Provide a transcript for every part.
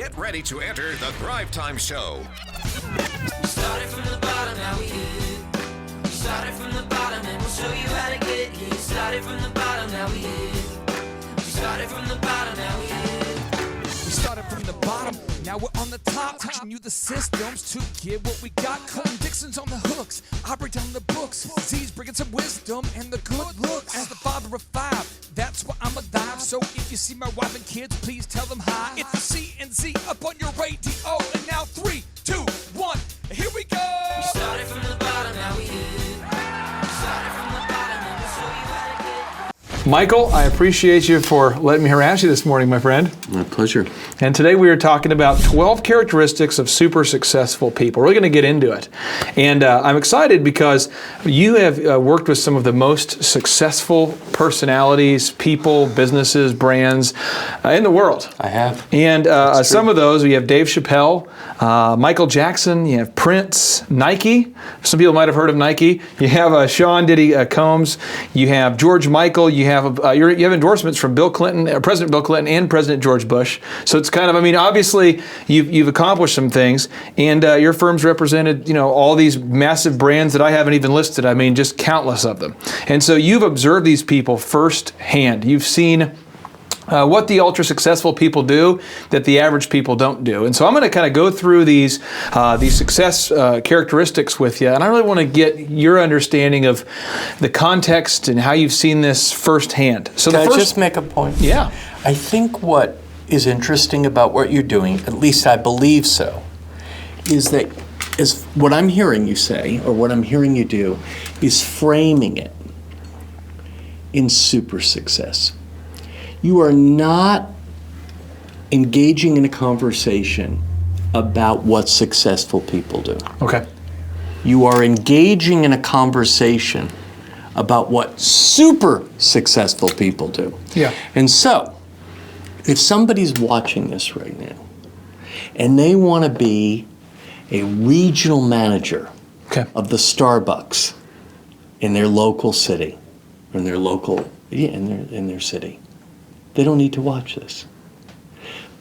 Get ready to enter the Thrivetime Show. We started from the bottom, now we here. We started from the bottom and we'll show you how to get here. Started from the bottom, now we here. We started from the bottom, now we here. We started from the bottom, now we're on the top. Teaching you the systems to get what we got. Colton Dixon's on the hooks, I break down the books. Z's bringing some wisdom and the good looks. As the father of five, that's why I'm alive. So if you see my wife and kids, please tell them hi. It's the C and Z up on your radio. And now 3, 2, 1, here we go. We started from the bottom, now we here. We started from the bottom and we'll show you how to get. Michael, I appreciate you for letting me harass you this morning, my friend. My pleasure. And today we are talking about 12 characteristics of super successful people. We're going to get into it. And I'm excited because you have worked with some of the most successful personalities, people, businesses, brands in the world. I have. And some of those, we have Dave Chappelle, Michael Jackson, you have Prince, Nike. Some people might have heard of Nike. You have Sean Diddy Combs. You have George Michael. You have endorsements from Bill Clinton, President Bill Clinton, and President George Bush. So it's kind of, I mean, obviously you've accomplished some things, and your firm's represented, you know, all these massive brands that I haven't even listed. I mean, just countless of them. And so you've observed these people firsthand. You've seen what the ultra successful people do that the average people don't do. And so I'm going to kind of go through these success characteristics with you, and I really want to get your understanding of the context and how you've seen this firsthand. So Can I just make a point? Yeah. I think what is interesting about what you're doing, at least I believe so, is that is what I'm hearing you say, or what I'm hearing you do, is framing it in super success. You are not engaging in a conversation about what successful people do. Okay. You are engaging in a conversation about what super successful people do. Yeah. And so, if somebody's watching this right now and they want to be a regional manager of the Starbucks in their local city, or in their local, in their city, they don't need to watch this.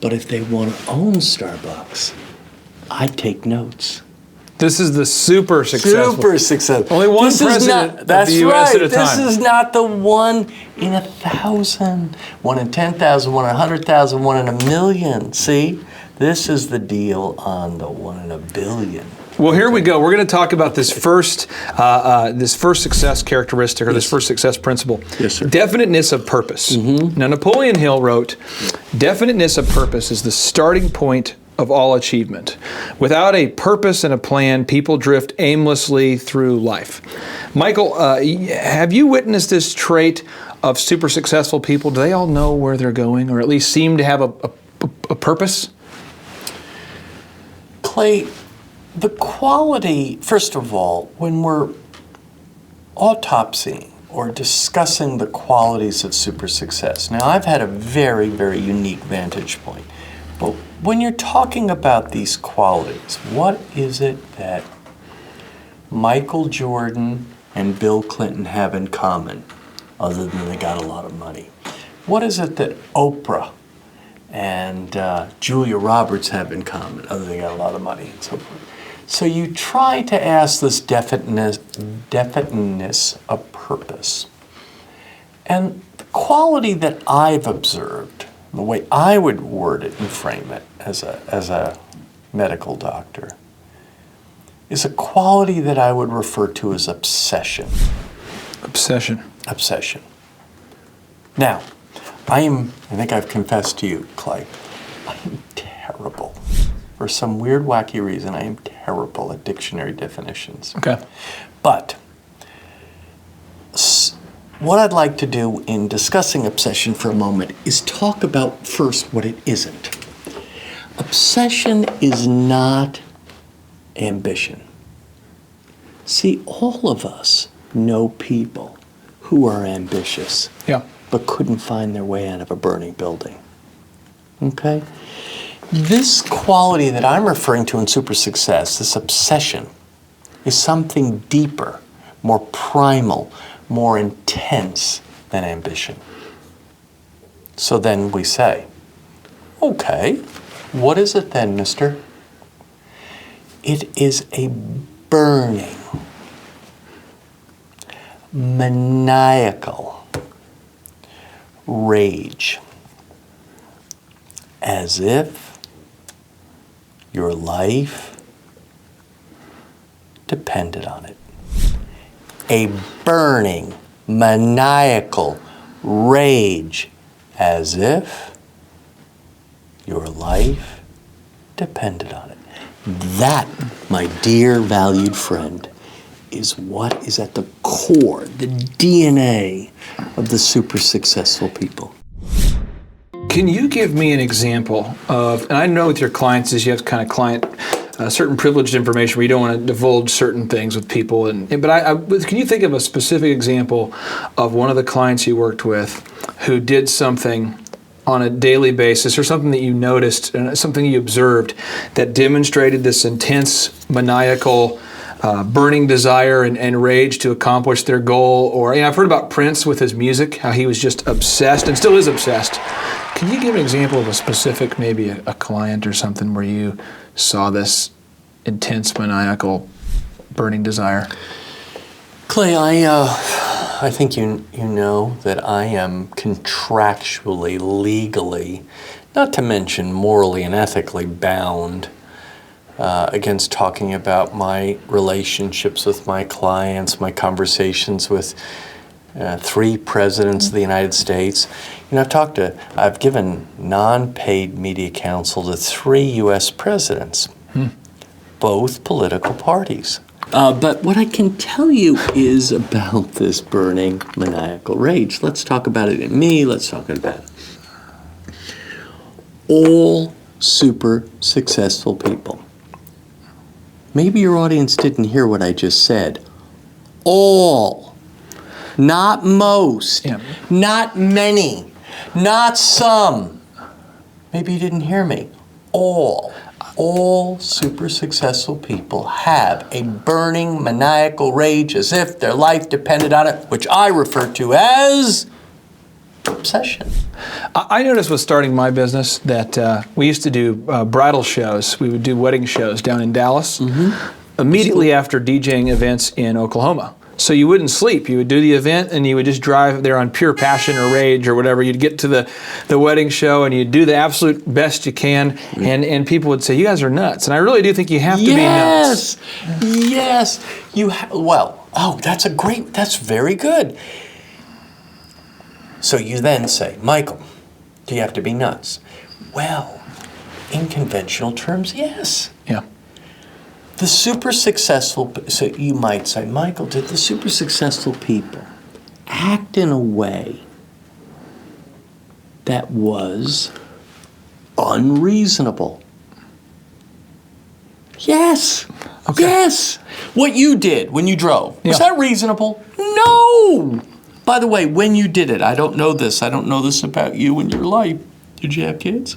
But if they want to own Starbucks, I take notes. This is the super successful. Super successful. Only one president of the U.S. at a time. This is not the 1 in 1,000, 1 in 10,000, 1 in 100,000, 1 in a million. See? This is the deal on the 1 in a billion. Well, here we go. We're going to talk about this first success characteristic, or this first success principle. Yes, sir. Definiteness of purpose. Mm-hmm. Now, Napoleon Hill wrote, "Definiteness of purpose is the starting point of all achievement. Without a purpose and a plan, people drift aimlessly through life." Michael, have you witnessed this trait of super successful people? Do they all know where they're going, or at least seem to have a purpose? Clay, the quality, first of all, when we're autopsying or discussing the qualities of super success, now I've had a very, very unique vantage point, but when you're talking about these qualities, what is it that Michael Jordan and Bill Clinton have in common, other than they got a lot of money? What is it that Oprah and Julia Roberts have in common, other than they got a lot of money and so forth? So you try to ask this definiteness of purpose. And the quality that I've observed, the way I would word it and frame it as a medical doctor, is a quality that I would refer to as obsession. Obsession. Obsession. Now, I think I've confessed to you, Clay, I am terrible. For some weird, wacky reason, I am terrible at dictionary definitions. Okay. But what I'd like to do in discussing obsession for a moment is talk about first what it isn't. Obsession is not ambition. See, all of us know people who are ambitious, but couldn't find their way out of a burning building. Okay? This quality that I'm referring to in super success, this obsession, is something deeper, more primal, more intense than ambition. So then we say, okay, What is it then, mister? It is a burning, maniacal rage, as if your life depended on it. A burning, maniacal rage, as if your life depended on it. That, my dear valued friend, is what is at the core, the DNA of the super successful people. Can you give me an example of, and I know with your clients is you have kind of client certain privileged information where you don't want to divulge certain things with people, but can you think of a specific example of one of the clients you worked with who did something on a daily basis or something that you noticed, something you observed that demonstrated this intense, maniacal, burning desire and rage to accomplish their goal? Or I've heard about Prince with his music, how he was just obsessed and still is obsessed. Can you give an example of a specific, maybe a client or something where you saw this intense, maniacal, burning desire? Clay, I think you know that I am contractually, legally, not to mention morally and ethically bound against talking about my relationships with my clients, my conversations with 3 presidents of the United States. I've given non-paid media counsel to 3 U.S. presidents, both political parties. But what I can tell you is about this burning maniacal rage. Let's talk about it in me. Let's talk about it. All super successful people. Maybe your audience didn't hear what I just said. All. Not most. Yeah. Not many. Not some. Maybe you didn't hear me. All super successful people have a burning maniacal rage as if their life depended on it, which I refer to as obsession. I noticed with starting my business that we used to do bridal shows. We would do wedding shows down in Dallas immediately after DJing events in Oklahoma. So you wouldn't sleep. You would do the event and you would just drive there on pure passion or rage or whatever. You'd get to the wedding show and you'd do the absolute best you can, and people would say, "You guys are nuts." And I really do think you have to be nuts. Yes. That's very good. So you then say, "Michael, do you have to be nuts?" Well, in conventional terms, yes. Yeah. The super successful, so you might say, "Michael, did the super successful people act in a way that was unreasonable?" Yes. Okay. Yes. What you did when you drove, was Yeah. that reasonable? No. By the way, when you did it, I don't know this about you and your life. Did you have kids?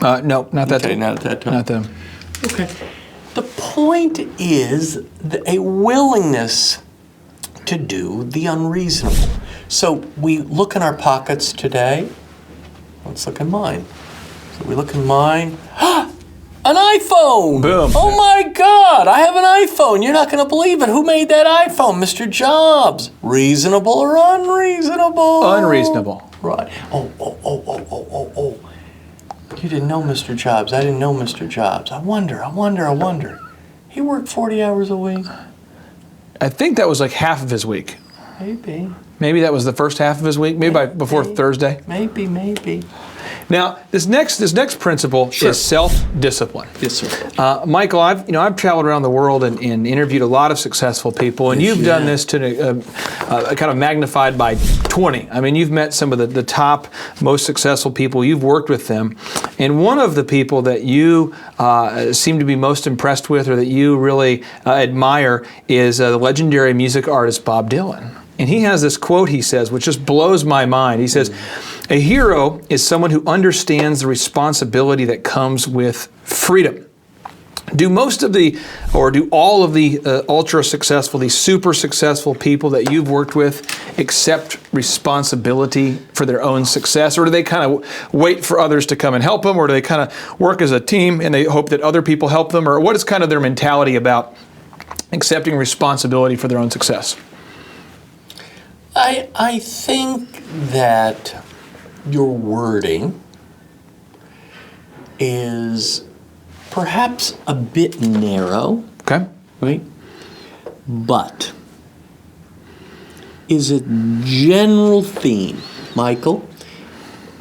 No, not that Okay, time. not at that time. Not them. Okay. The point is a willingness to do the unreasonable. So we look in our pockets today. Let's look in mine. So we look in mine. An iPhone! Boom. Oh my God, I have an iPhone. You're not going to believe it. Who made that iPhone? Mr. Jobs. Reasonable or unreasonable? Unreasonable. Right. Oh. You didn't know Mr. Jobs. I didn't know Mr. Jobs. I wonder. He worked 40 hours a week. I think that was like half of his week. Maybe. Maybe that was the first half of his week. Maybe before Thursday. Maybe. Now, this next principle Sure. is self-discipline. Yes, sir. Michael, I've traveled around the world and interviewed a lot of successful people, and Yes, you've you done have. this to kind of magnified by 20. I mean, you've met some of the top, most successful people. You've worked with them, and one of the people that you seem to be most impressed with, or that you really admire, is the legendary music artist Bob Dylan. And he has this quote he says, which just blows my mind. He says, "A hero is someone who understands the responsibility that comes with freedom." Do most of the, or do all of the ultra successful, these super successful people that you've worked with accept responsibility for their own success? Or do they kind of wait for others to come and help them? Or do they kind of work as a team and they hope that other people help them? Or what is kind of their mentality about accepting responsibility for their own success? I think that your wording is perhaps a bit narrow. Okay. Right? But is a general theme, Michael,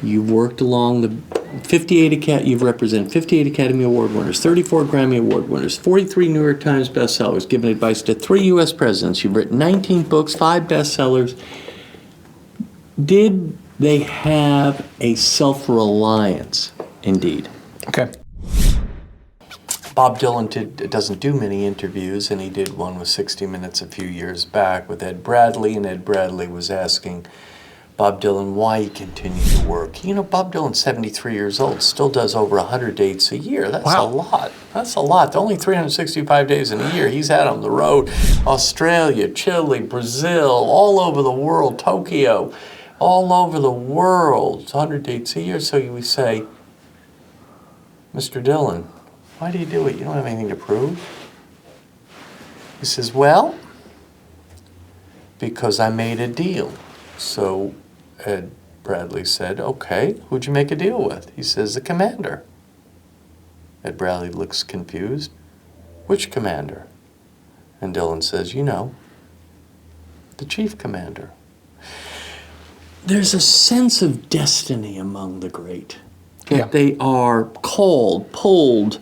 you've worked along the 58 you've represented 58 Academy Award winners, 34 Grammy Award winners, 43 New York Times bestsellers, given advice to 3 U.S. presidents. You've written 19 books, 5 bestsellers. Did they have a self-reliance? Indeed. Okay. Bob Dylan doesn't do many interviews, and he did one with 60 Minutes a few years back with Ed Bradley, and Ed Bradley was asking Bob Dylan why he continued to work. You know, Bob Dylan's 73 years old, still does over 100 dates a year. That's a lot. That's a lot. Only 365 days in a year. He's out on the road, Australia, Chile, Brazil, all over the world, Tokyo, all over the world, 100 dates a year. So you would say, Mr. Dylan, why do you do it? You don't have anything to prove. He says, well, because I made a deal. So Ed Bradley said, okay, who'd you make a deal with? He says, the commander. Ed Bradley looks confused. Which commander? And Dylan says, you know, the chief commander. There's a sense of destiny among the great. Yeah. They are called, pulled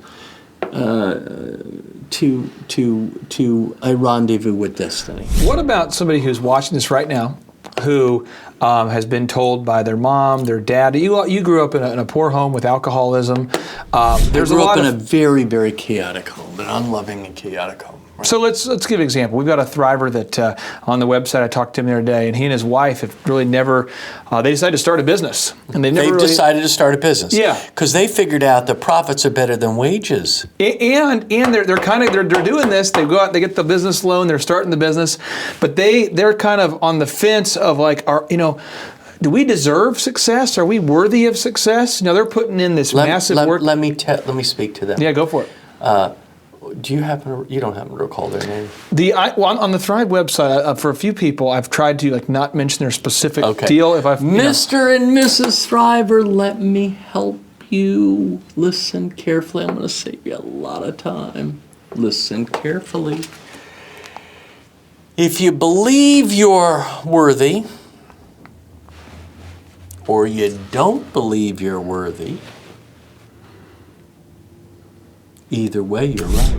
to a rendezvous with destiny. What about somebody who's watching this right now who has been told by their mom, their dad, you grew up in a poor home with alcoholism. There's grew up in a very, very chaotic home, an unloving and chaotic home. Right? So let's give an example. We've got a Thriver that on the website, I talked to him the other day, and he and his wife have really never, they decided to start a business. And they've decided to start a business. Yeah. Because they figured out that profits are better than wages. And they're doing this, they go out, they get the business loan, they're starting the business, but they're kind of on the fence of like, do we deserve success? Are we worthy of success? They're putting in this massive work. Let me speak to them. Yeah, go for it. You don't happen to recall their name? On the Thrive website, for a few people, I've tried to not mention their specific deal. Mr. and Mrs. Thriver, let me help you. Listen carefully. I'm going to save you a lot of time. Listen carefully. If you believe you're worthy, or you don't believe you're worthy, either way, you're right.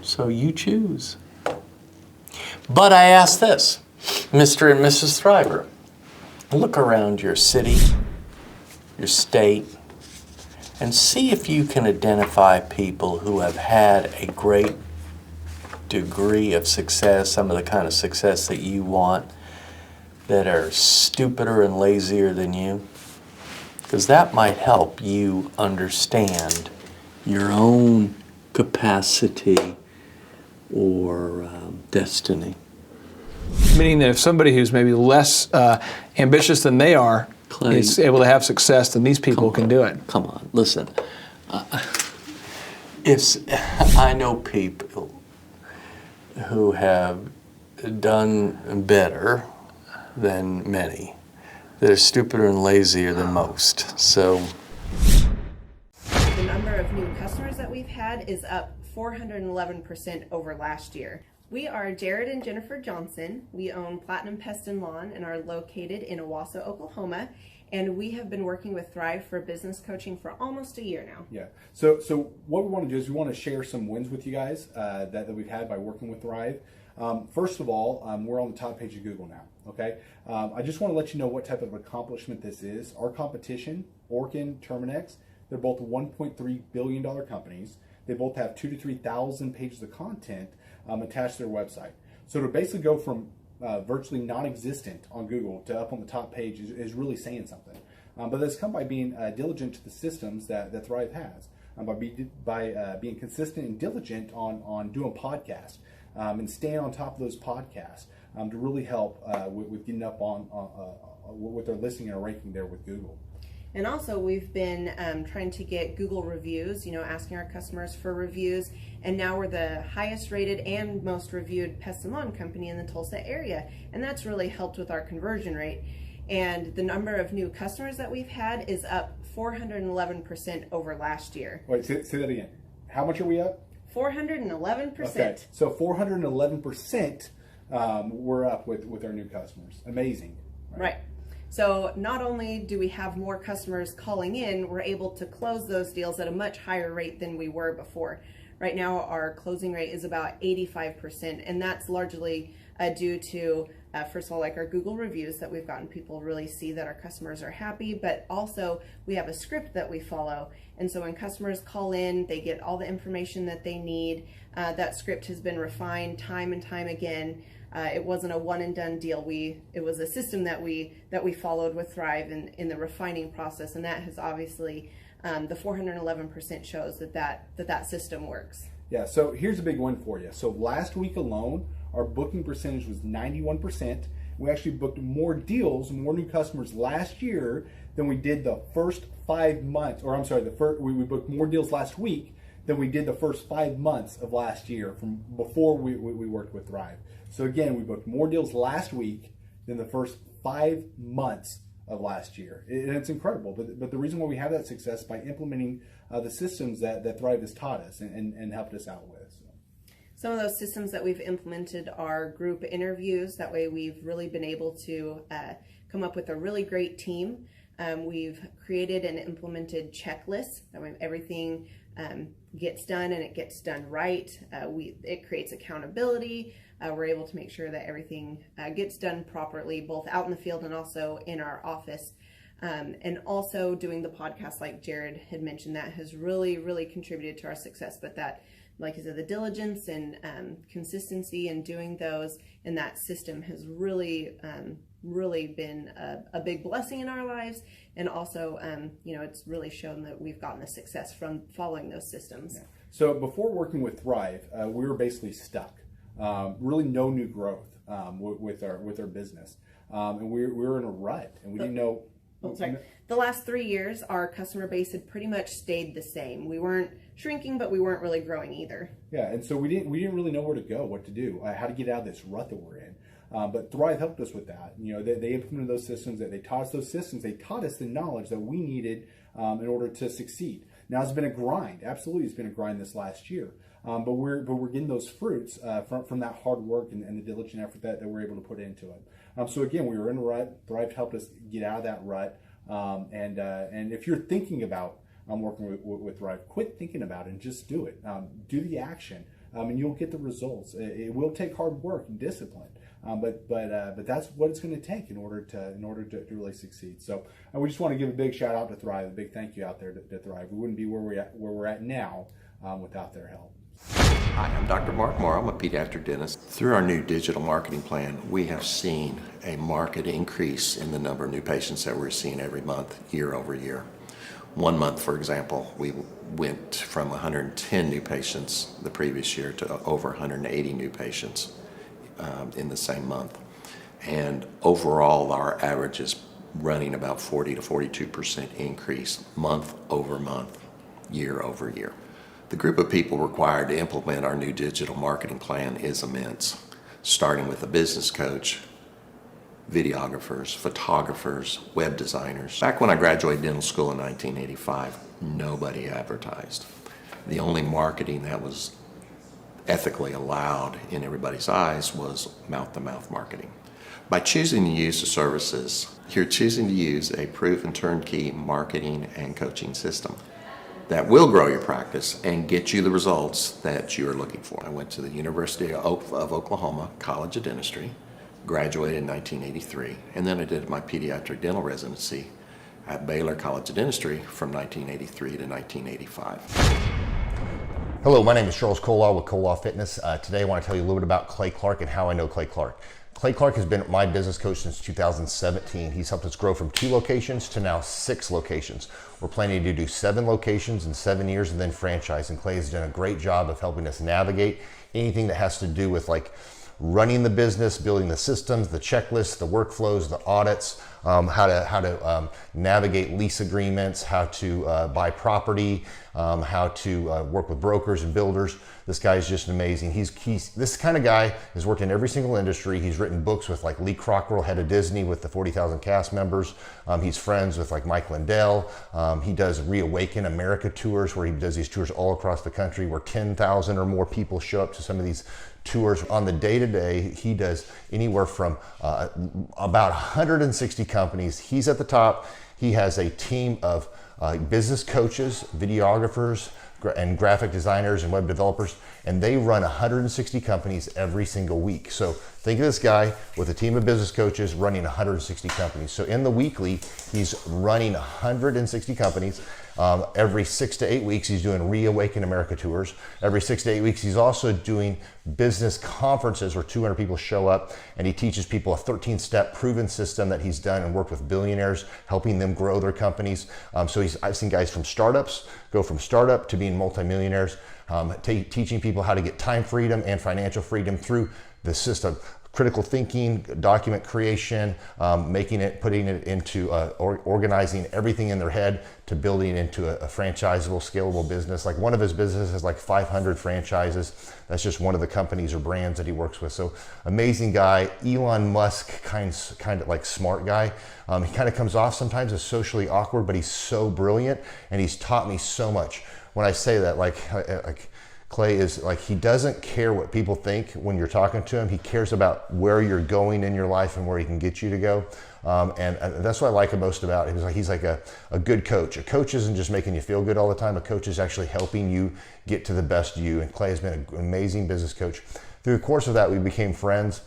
So you choose. But I ask this, Mr. and Mrs. Thriver, look around your city, your state, and see if you can identify people who have had a great degree of success, some of the kind of success that you want, that are stupider and lazier than you. Because that might help you understand your own capacity or destiny. Meaning that if somebody who's maybe less ambitious than they are is able to have success, then these people can do it. Come on, listen. I know people who have done better than many. They're stupider and lazier than most. So the number of new customers that we've had is up 411% over last year. We are Jared and Jennifer Johnson. We own Platinum Pest and Lawn and are located in Owasso, Oklahoma. And we have been working with Thrive for business coaching for almost a year now. Yeah. So what we want to do is we want to share some wins with you guys that we've had by working with Thrive. First of all, we're on the top page of Google now. Okay. I just want to let you know what type of accomplishment this is. Our competition, Orkin, Terminex, they're both $1.3 billion companies. They both have 2,000 to 3,000 pages of content attached to their website. So to basically go from virtually non-existent on Google to up on the top page is really saying something. But that's come by being diligent to the systems that Thrive has. by being consistent and diligent on doing podcasts and staying on top of those podcasts to really help with getting up on with their listening and ranking there with Google. And also we've been trying to get Google reviews, asking our customers for reviews. And now we're the highest rated and most reviewed pest and lawn company in the Tulsa area. And that's really helped with our conversion rate. And the number of new customers that we've had is up 411% over last year. Wait, say that again. How much are we up? 411%. Okay, so 411% we're up with our new customers. Amazing. Right. So not only do we have more customers calling in, we're able to close those deals at a much higher rate than we were before. Right now, our closing rate is about 85%, and that's largely due to, first of all, like our Google reviews that we've gotten people really see that our customers are happy, but also we have a script that we follow. And so when customers call in, they get all the information that they need. That script has been refined time and time again. It wasn't a one and done deal. It was a system that we followed with Thrive in the refining process, and that has obviously the 411% shows that system works. Yeah. So here's a big one for you. So last week alone, our booking percentage was 91%. We actually booked more deals, more new customers last year than we did the first 5 months. Or I'm sorry, we booked more deals last week than we did the first 5 months of last year from before we worked with Thrive. So again, we booked more deals last week than the first 5 months of last year. And it's incredible. But the reason why we have that success is by implementing the systems that Thrive has taught us and helped us out with. Some of those systems that we've implemented are group interviews. That way we've really been able to come up with a really great team. We've created and implemented checklists. That way everything gets done and it gets done right. It creates accountability. We're able to make sure that everything gets done properly, both out in the field and also in our office. And also doing the podcast, like Jared had mentioned, that has really, really contributed to our success. But that, like I said, the diligence and consistency in doing those and that system has really, really been a big blessing in our lives. And also, it's really shown that we've gotten the success from following those systems. Yeah. So before working with Thrive, we were basically stuck. Really no new growth with our business. And we were in a rut and we didn't know. The last 3 years, our customer base had pretty much stayed the same. We weren't shrinking, but we weren't really growing either. Yeah, and so we didn't really know where to go, what to do, how to get out of this rut that we're in. But Thrive helped us with that. They implemented those systems. They taught us those systems. They taught us the knowledge that we needed in order to succeed. Now it's been a grind. Absolutely, it's been a grind this last year. But we're getting those fruits from that hard work and the diligent effort that we're able to put into it. So again, we were in a rut. Thrive helped us get out of that rut. And if you're thinking about working with Thrive, quit thinking about it and just do it. Do the action, and you'll get the results. It will take hard work and discipline, but that's what it's going to take in order to really succeed. So we just want to give a big shout out to Thrive, a big thank you out there to Thrive. We wouldn't be where we're at now without their help. Hi, I'm Dr. Mark Moore. I'm a pediatric dentist. Through our new digital marketing plan, we have seen a marked increase in the number of new patients that we're seeing every month, year over year. 1 month, for example, we went from 110 new patients the previous year to over 180 new patients in the same month. And overall, our average is running about 40 to 42% increase month over month, year over year. The group of people required to implement our new digital marketing plan is immense, starting with a business coach, videographers, photographers, web designers. Back when I graduated dental school in 1985, nobody advertised. The only marketing that was ethically allowed in everybody's eyes was mouth-to-mouth marketing. By choosing to use the services, you're choosing to use a proven turnkey marketing and coaching system that will grow your practice and get you the results that you're looking for. I went to the University of Oklahoma College of Dentistry, graduated in 1983, and then I did my pediatric dental residency at Baylor College of Dentistry from 1983 to 1985. Hello, my name is Charles Colaw with Colaw Fitness. Today I want to tell you a little bit about Clay Clark and how I know Clay Clark. Clay Clark has been my business coach since 2017. He's helped us grow from 2 locations to now 6 locations. We're planning to do 7 locations in 7 years and then franchise. And Clay has done a great job of helping us navigate anything that has to do with like running the business, building the systems, the checklists, the workflows, the audits, how to navigate lease agreements, how to buy property, how to work with brokers and builders. This guy is just amazing. He's this kind of guy has worked in every single industry. He's written books with like Lee Crockrell, head of Disney, with the 40,000 cast members. He's friends with like Mike Lindell. He does Reawaken America tours, where he does these tours all across the country, where 10,000 or more people show up to some of these tours. On the day-to-day, he does anywhere from about 160 companies. He's at the top. He has a team of business coaches, videographers, and graphic designers and web developers, and they run 160 companies every single week. So think of this guy with a team of business coaches running 160 companies. So in the weekly, he's running 160 companies. Every 6 to 8 weeks, he's doing Reawaken America tours. Every 6 to 8 weeks, he's also doing business conferences where 200 people show up, and he teaches people a 13-step proven system that he's done and worked with billionaires, helping them grow their companies. So I've seen guys from startups go from startup to being multimillionaires, teaching people how to get time freedom and financial freedom through the system. Critical thinking, document creation, putting it into organizing everything in their head to building it into a franchisable, scalable business. Like one of his businesses has like 500 franchises. That's just one of the companies or brands that he works with. So amazing guy. Elon Musk kind of like smart guy. He kind of comes off sometimes as socially awkward, but he's so brilliant, and he's taught me so much. When I say that, like Clay is like, he doesn't care what people think when you're talking to him. He cares about where you're going in your life and where he can get you to go. And that's what I like most about him. He's like a good coach. A coach isn't just making you feel good all the time. A coach is actually helping you get to the best you. And Clay has been an amazing business coach. Through the course of that, we became friends.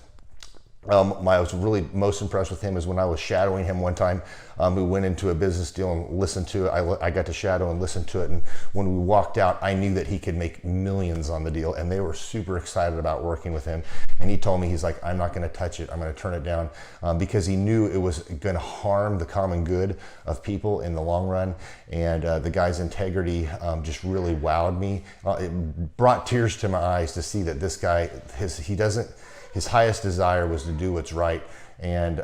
I was really most impressed with him is when I was shadowing him one time. We went into a business deal and listened to it. I got to shadow and listen to it. And when we walked out, I knew that he could make millions on the deal. And they were super excited about working with him. And he told me, he's like, I'm not going to touch it. I'm going to turn it down, because he knew it was going to harm the common good of people in the long run. And the guy's integrity just really wowed me. It brought tears to my eyes to see that this guy, his highest desire was to do what's right. And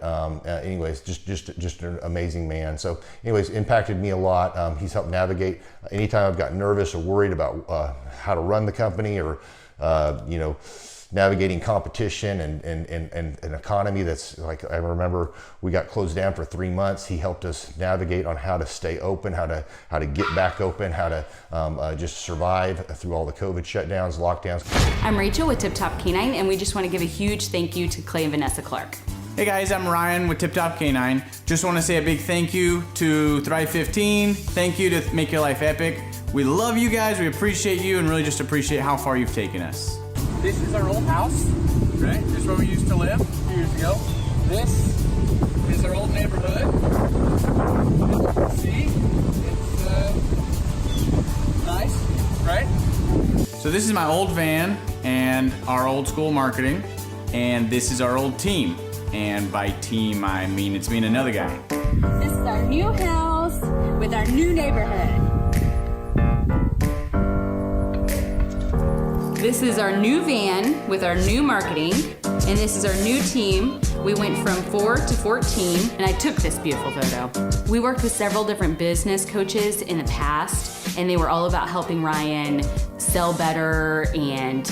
anyways, just an amazing man. So anyways, impacted me a lot. He's helped navigate anytime I've got nervous or worried about how to run the company, or navigating competition and an economy that's like, I remember we got closed down for 3 months. He helped us navigate on how to stay open, how to get back open, how to just survive through all the COVID shutdowns, lockdowns. I'm Rachel with Tip Top Canine, and we just want to give a huge thank you to Clay and Vanessa Clark. Hey guys, I'm Ryan with Tip Top Canine. Just want to say a big thank you to Thrive 15. Thank you to Make Your Life Epic. We love you guys, we appreciate you, and really just appreciate how far you've taken us. This is our old house, right? This is where we used to live a few years ago. This is our old neighborhood. As you can see, it's nice, right? So this is my old van and our old school marketing, and this is our old team. And by team, I mean it's me and another guy. This is our new house with our new neighborhood. This is our new van with our new marketing, and this is our new team. We went from 4 to 14, and I took this beautiful photo. We worked with several different business coaches in the past, and they were all about helping Ryan sell better and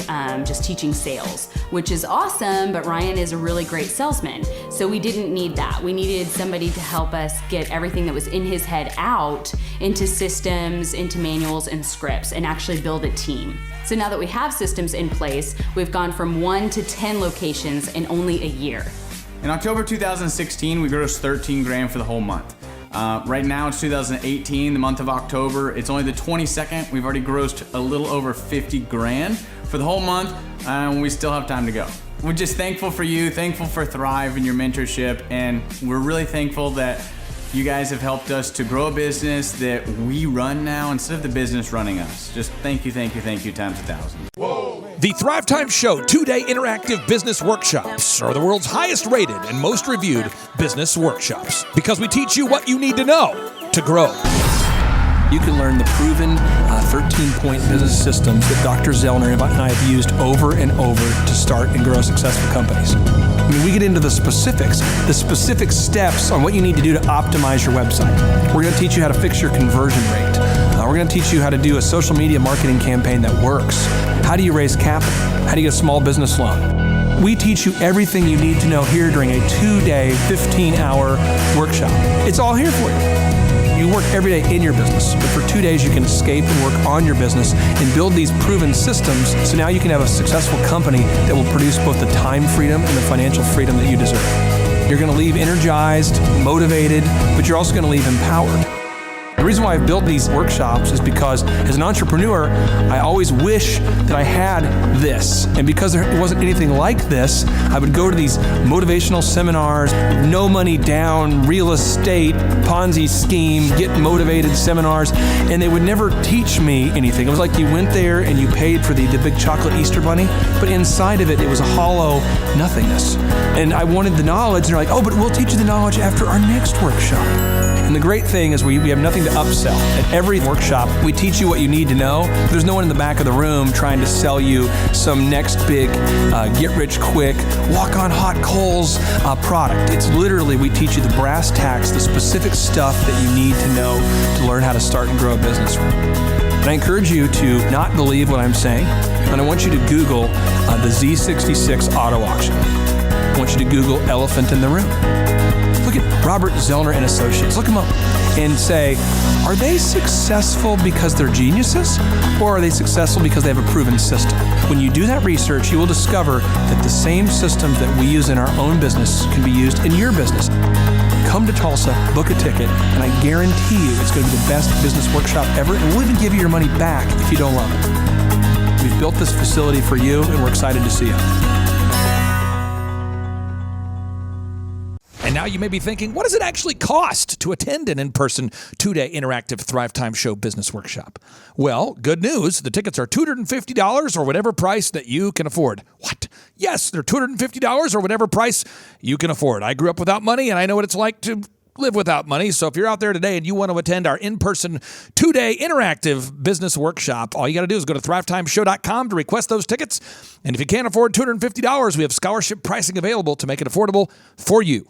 just teaching sales, which is awesome, but Ryan is a really great salesman. So we didn't need that. We needed somebody to help us get everything that was in his head out into systems, into manuals and scripts, and actually build a team. So now that we have systems in place, we've gone from 1 to 10 locations in only a year. In October 2016, we grossed 13 grand for the whole month. Right now it's 2018, the month of October. It's only the 22nd. We've already grossed a little over 50 grand for the whole month, and we still have time to go. We're just thankful for you, thankful for Thrive and your mentorship, and we're really thankful that You guys have helped us to grow a business that we run now instead of the business running us. Just thank you times 1,000. The Thrivetime Show 2-day interactive business workshops are the world's highest rated and most reviewed business workshops because we teach you what you need to know to grow. You can learn the proven 13-point business systems that Dr. Zellner and I have used over and over to start and grow successful companies. I mean, we get into the specific steps on what you need to do to optimize your website. We're going to teach you how to fix your conversion rate. We're going to teach you how to do a social media marketing campaign that works. How do you raise capital? How do you get a small business loan? We teach you everything you need to know here during a 2-day, 15-hour workshop. It's all here for you. You work every day in your business, but for 2 days you can escape and work on your business and build these proven systems so now you can have a successful company that will produce both the time freedom and the financial freedom that you deserve. You're going to leave energized, motivated, but you're also going to leave empowered. The reason why I've built these workshops is because as an entrepreneur, I always wish that I had this. And because there wasn't anything like this, I would go to these motivational seminars, no money down, real estate, Ponzi scheme, get motivated seminars, and they would never teach me anything. It was like you went there and you paid for the big chocolate Easter bunny, but inside of it, it was a hollow nothingness. And I wanted the knowledge, and they're like, oh, but we'll teach you the knowledge after our next workshop. And the great thing is we have nothing to upsell. At every workshop, we teach you what you need to know. There's no one in the back of the room trying to sell you some next big get-rich-quick, walk-on-hot coals product. It's literally, we teach you the brass tacks, the specific stuff that you need to know to learn how to start and grow a business. And I encourage you to not believe what I'm saying, and I want you to Google the Z66 auto auction. I want you to Google elephant in the room. Look at Robert Zellner and Associates. Look them up and say, are they successful because they're geniuses, or are they successful because they have a proven system? When you do that research, you will discover that the same systems that we use in our own business can be used in your business. Come to Tulsa, book a ticket, and I guarantee you it's going to be the best business workshop ever, and we'll even give you your money back if you don't love it. We've built this facility for you, and we're excited to see you. And now you may be thinking, what does it actually cost to attend an in-person 2-day interactive Thrivetime Show business workshop? Well, good news. The tickets are $250 or whatever price that you can afford. What? Yes, they're $250 or whatever price you can afford. I grew up without money, and I know what it's like to live without money. So if you're out there today and you want to attend our in-person 2-day interactive business workshop, all you got to do is go to thrivetimeshow.com to request those tickets. And if you can't afford $250, we have scholarship pricing available to make it affordable for you.